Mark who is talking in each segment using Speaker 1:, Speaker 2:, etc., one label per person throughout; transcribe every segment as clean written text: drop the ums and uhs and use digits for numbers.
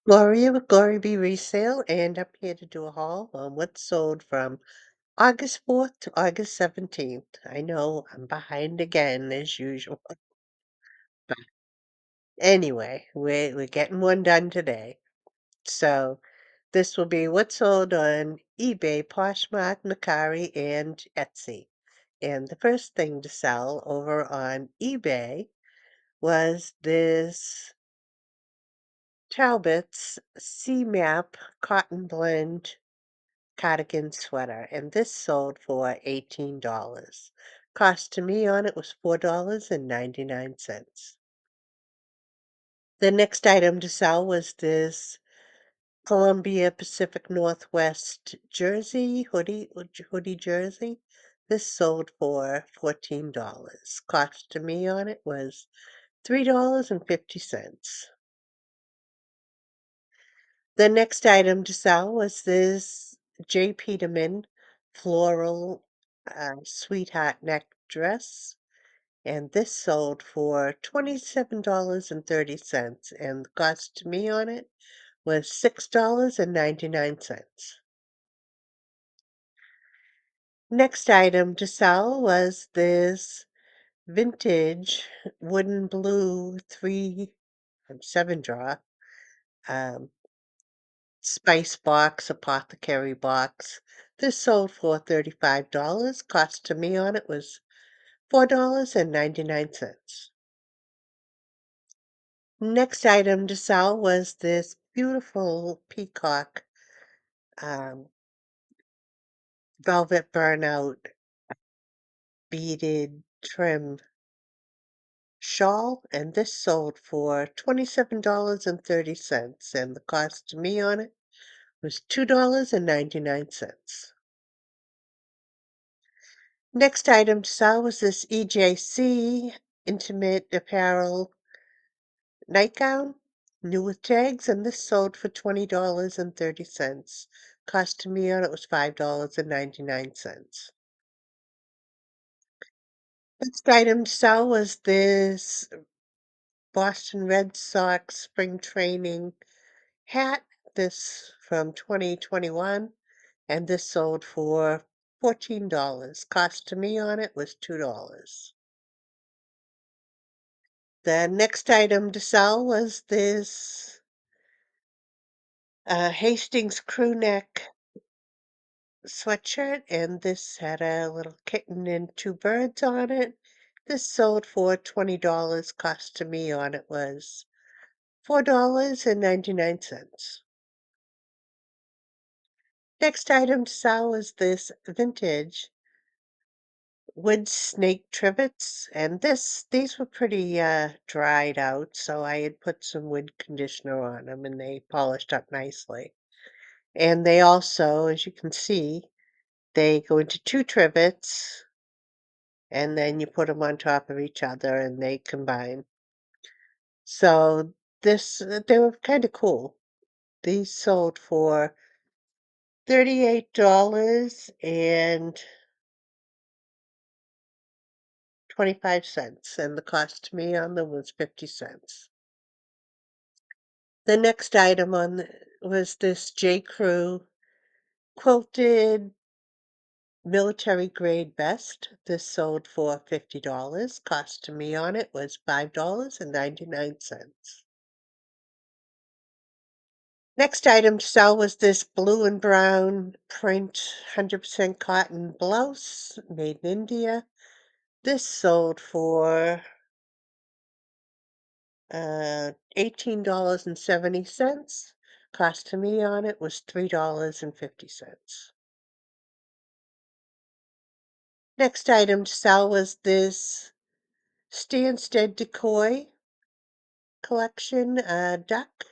Speaker 1: Gloria with Glory Be Resale, and I'm here to do a haul on what sold from August 4th to August 17th. I know I'm behind again as usual. But anyway, we're getting one done today. So this will be what sold on eBay, Poshmark, Mercari, and Etsy. And the first thing to sell over on eBay was this Talbot's C-Map cotton blend cardigan sweater, and this sold for $18. Cost to me on it was $4.99. The next item to sell was this Columbia Pacific Northwest jersey, hoodie jersey. This sold for $14. Cost to me on it was $3.50. The next item to sell was this J. Peterman floral sweetheart neck dress, and this sold for $27.30, and the cost to me on it was $6.99. Next item to sell was this vintage wooden blue 7 drawer um, spice box, apothecary box. This sold for $35. Cost to me on it was $4.99. Next item to sell was this beautiful peacock um, velvet burnout beaded trim shawl, and this sold for $27.30, and the cost to me on it was $2.99. Next item to sell was this EJC intimate apparel nightgown, new with tags, and this sold for $20.30. Cost to me on it was $5.99. Next item to sell was this Boston Red Sox spring training hat. This from 2021, and this sold for $14. Cost to me on it was $2. The next item to sell was this Hastings crew neck sweatshirt, and this had a little kitten and two birds on it. This sold for $20. Cost to me on it was $4.99. Next item to sell was this vintage wood snake trivets, and these were pretty dried out, so I had put some wood conditioner on them and they polished up nicely. And they also, as you can see, they go into two trivets and then you put them on top of each other and they combine. So they were kind of cool. These sold for $38.25, and the cost to me on them was 50 cents. The next item was this J. Crew quilted military grade vest. This sold for $50. Cost to me on it was $5.99. Next item to sell was this blue and brown print 100% cotton blouse made in India. This sold for $18.70. Cost to me on it was $3.50. Next item to sell was this Stansted Decoy collection duck,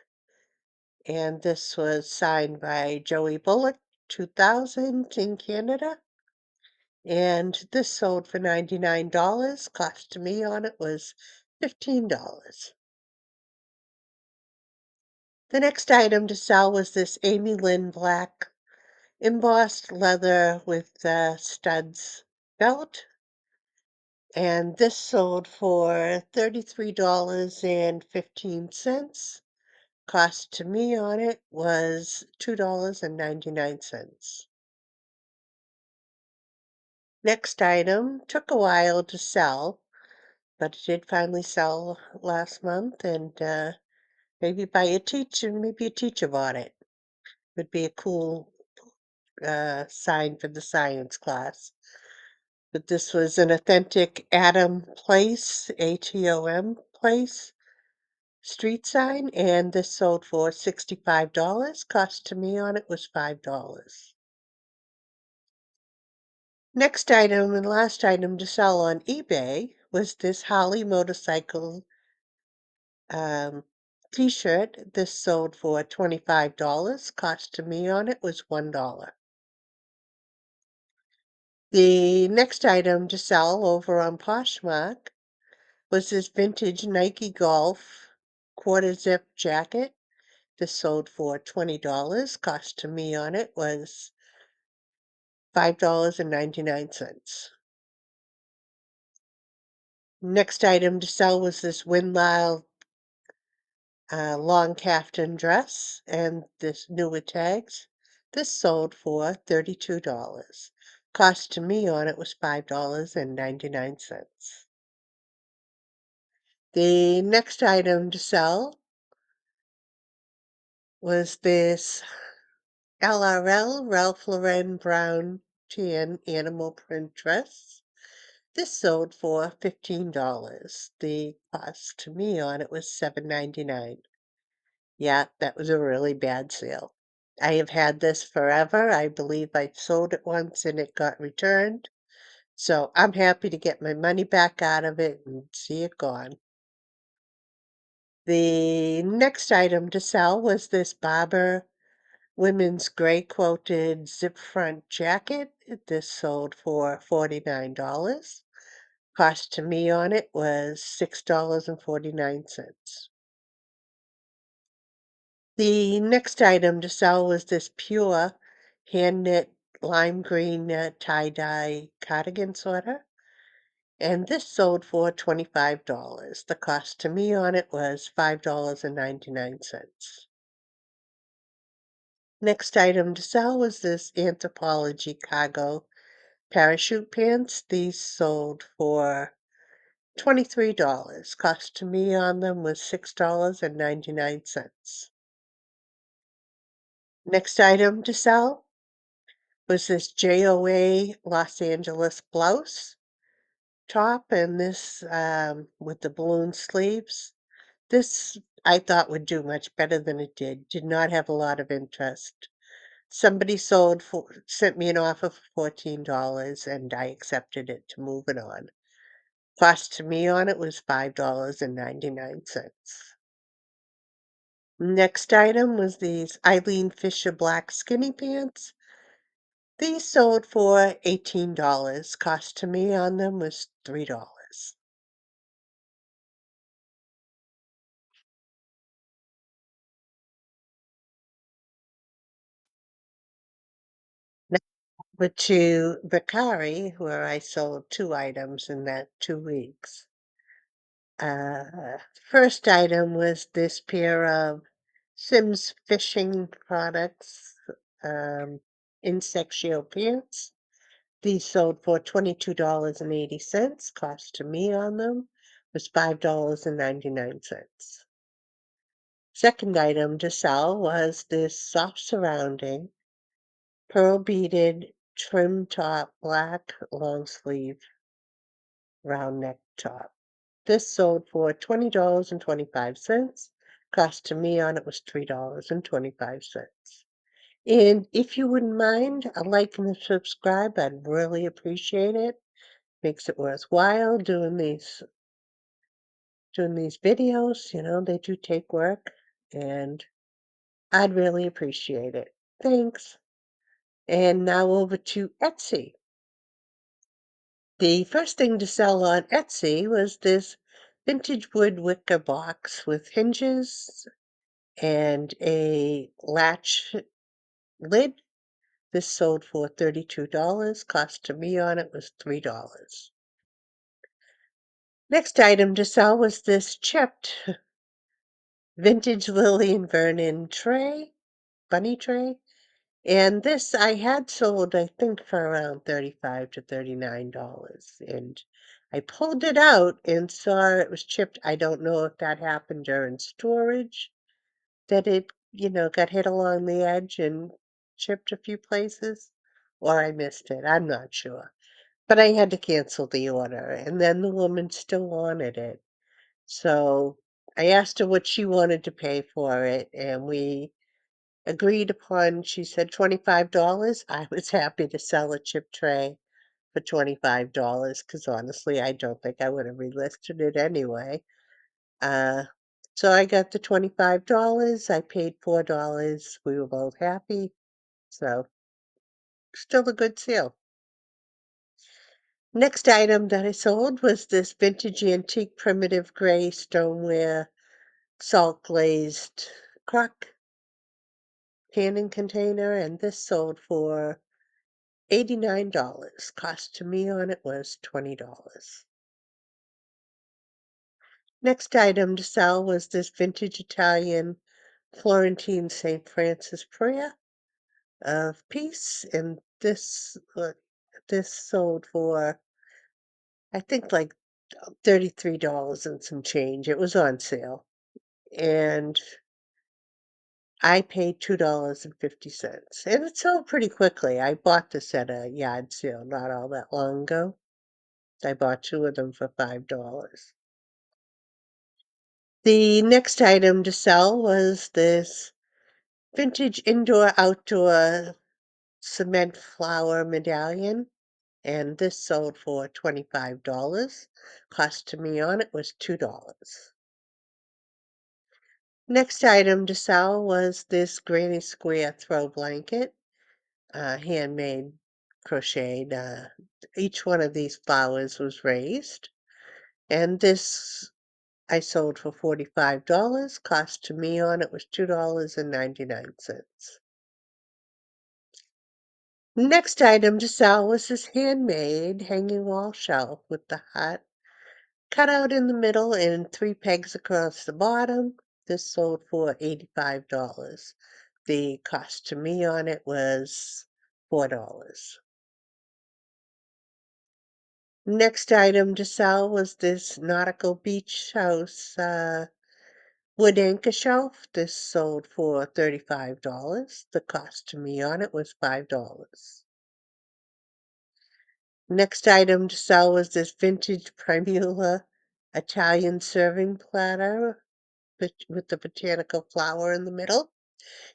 Speaker 1: and this was signed by Joey Bullock, 2000 in Canada, and this sold for $99. Cost to me on it was $15. The next item to sell was this Amy Lynn black embossed leather with studs belt, and this sold for $33.15. Cost to me on it was $2.99. Next item took a while to sell, but it did finally sell last month, and maybe a teacher bought it. Would be a cool sign for the science class. But this was an authentic Adam Place, ATOM Place street sign, and this sold for $65. Cost to me on it was $5. Next item and last item to sell on eBay was this Harley motorcycle um, t-shirt. This sold for $25. Cost to me on it was $1. The next item to sell over on Poshmark was this vintage Nike Golf quarter zip jacket. This sold for $20. Cost to me on it was $5.99. Next item to sell was this Winlisle long caftan dress and this new with tags. This sold for $32. Cost to me on it was $5.99. The next item to sell was this LRL Ralph Lauren brown tan animal print dress. This sold for $15. The cost to me on it was $7.99. Yeah, that was a really bad sale. I have had this forever. I believe I sold it once and it got returned. So I'm happy to get my money back out of it and see it gone. The next item to sell was this Barber women's gray quilted zip front jacket. This sold for $49. Cost to me on it was $6.49. The next item to sell was this pure hand knit lime green tie-dye cardigan sweater, and this sold for $25. The cost to me on it was $5.99. Next item to sell was this Anthropologie cargo parachute pants. These sold for $23. Cost to me on them was $6.99. Next item to sell was this JOA Los Angeles blouse top and this with the balloon sleeves. This I thought would do much better than it did. Did not have a lot of interest. Somebody sent me an offer for $14 and I accepted it to move it on. Cost to me on it was $5.99. Next item was these Eileen Fisher black skinny pants. These sold for $18. Cost to me on them was $3. Now over to Mercari, where I sold 2 items in that 2 weeks. First item was this pair of Sims fishing products, insect shield pants. These sold for $22.80. Cost to me on them was $5.99. Second item to sell was this soft surrounding pearl beaded trim top black long sleeve round neck top. This sold for $20.25. Cost to me on it was $3.25. And if you wouldn't mind a like and a subscribe, I'd really appreciate it. Makes it worthwhile doing these videos. They do take work, and I'd really appreciate it. Thanks. And now over to Etsy. The first thing to sell on Etsy was this vintage wood wicker box with hinges and a latch lid. This sold for $32. Cost to me on it was $3. Next item to sell was this chipped vintage Lillian Vernon tray, bunny tray. And this I had sold, I think, for around 35 to $39. And I pulled it out and saw it was chipped. I don't know if that happened during storage, that it, got hit along the edge and chipped a few places, or I missed it. I'm not sure. But I had to cancel the order, and then the woman still wanted it. So I asked her what she wanted to pay for it, and we agreed upon, she said $25. I was happy to sell a chip tray for $25 because honestly, I don't think I would have relisted it anyway. Uh, so I got the $25. I paid $4. We were both happy. So still a good sale. Next item that I sold was this vintage antique primitive gray stoneware salt glazed crock canning container, and this sold for $89. Cost to me on it was $20. Next item to sell was this vintage Italian Florentine St. Francis prayer of peace, and this sold for, I think, like $33 and some change. It was on sale, and I paid $2.50, and it sold pretty quickly. I bought this at a yard sale not all that long ago. I bought two of them for $5. The next item to sell was this vintage indoor-outdoor cement flower medallion, and this sold for $25. Cost to me on it was $2. Next item to sell was this granny square throw blanket, handmade, crocheted. Each one of these flowers was raised, and this I sold for $45. Cost to me on it was $2.99. Next item to sell was this handmade hanging wall shelf with the heart cut out in the middle and three pegs across the bottom. This sold for $85. The cost to me on it was $4. Next item to sell was this nautical beach house wood anchor shelf. This sold for $35. The cost to me on it was $5. Next item to sell was this vintage Primula Italian serving platter with the botanical flower in the middle.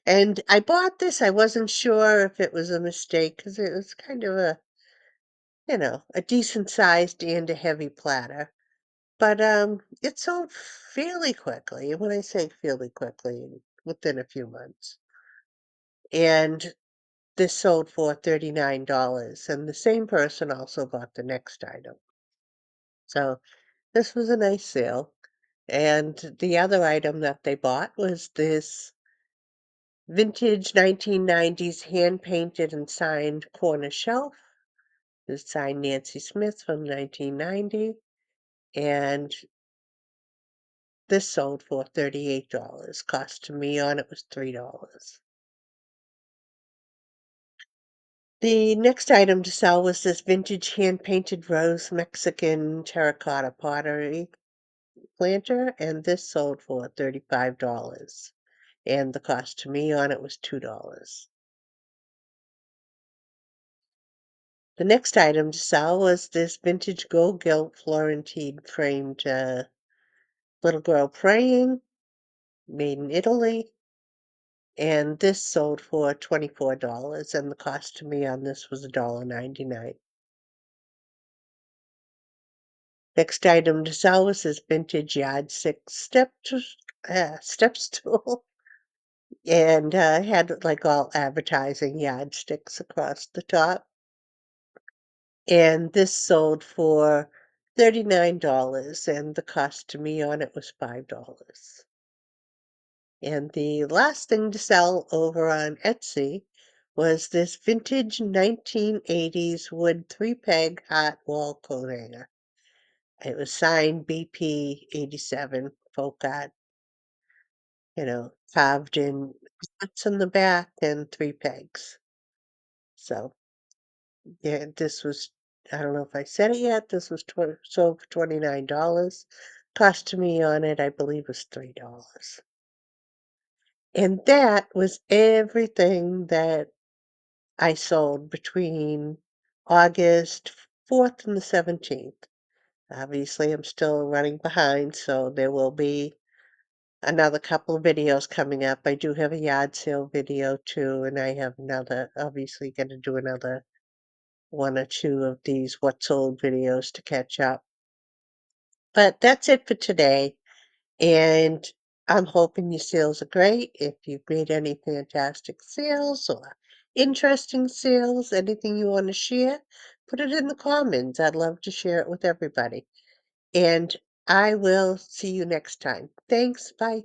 Speaker 1: And I bought this. I wasn't sure if it was a mistake because it was kind of a decent sized and a heavy platter. But it sold fairly quickly. And when I say fairly quickly, within a few months. And this sold for $39. And the same person also bought the next item. So this was a nice sale. And the other item that they bought was this vintage 1990s hand-painted and signed corner shelf. It's signed Nancy Smith from 1990, and this sold for $38. Cost to me on it was $3. The next item to sell was this vintage hand-painted rose Mexican terracotta pottery planter, and this sold for $35. And the cost to me on it was $2. The next item to sell was this vintage gold gilt Florentine framed little girl praying, made in Italy, and this sold for $24, and the cost to me on this was $1.99. Next item to sell was this vintage yardstick step stool, and had like all advertising yardsticks across the top. And this sold for $39, and the cost to me on it was $5. And the last thing to sell over on Etsy was this vintage 1980s wood three-peg hot wall coat hanger. It was signed BP 87 Folk Art. carved in slits in the back and 3 pegs. So, yeah, this was I don't know if I said it yet, this was sold for $29. Cost to me on it, I believe, was $3. And that was everything that I sold between August 4th and the 17th. Obviously, I'm still running behind, so there will be another couple of videos coming up. I do have a yard sale video too, and I have obviously gonna do another 1 or 2 of these what sold videos to catch up. But that's it for today, and I'm hoping your sales are great. If you've made any fantastic sales or interesting sales, anything you wanna share, put it in the comments. I'd love to share it with everybody. And I will see you next time. Thanks. Bye.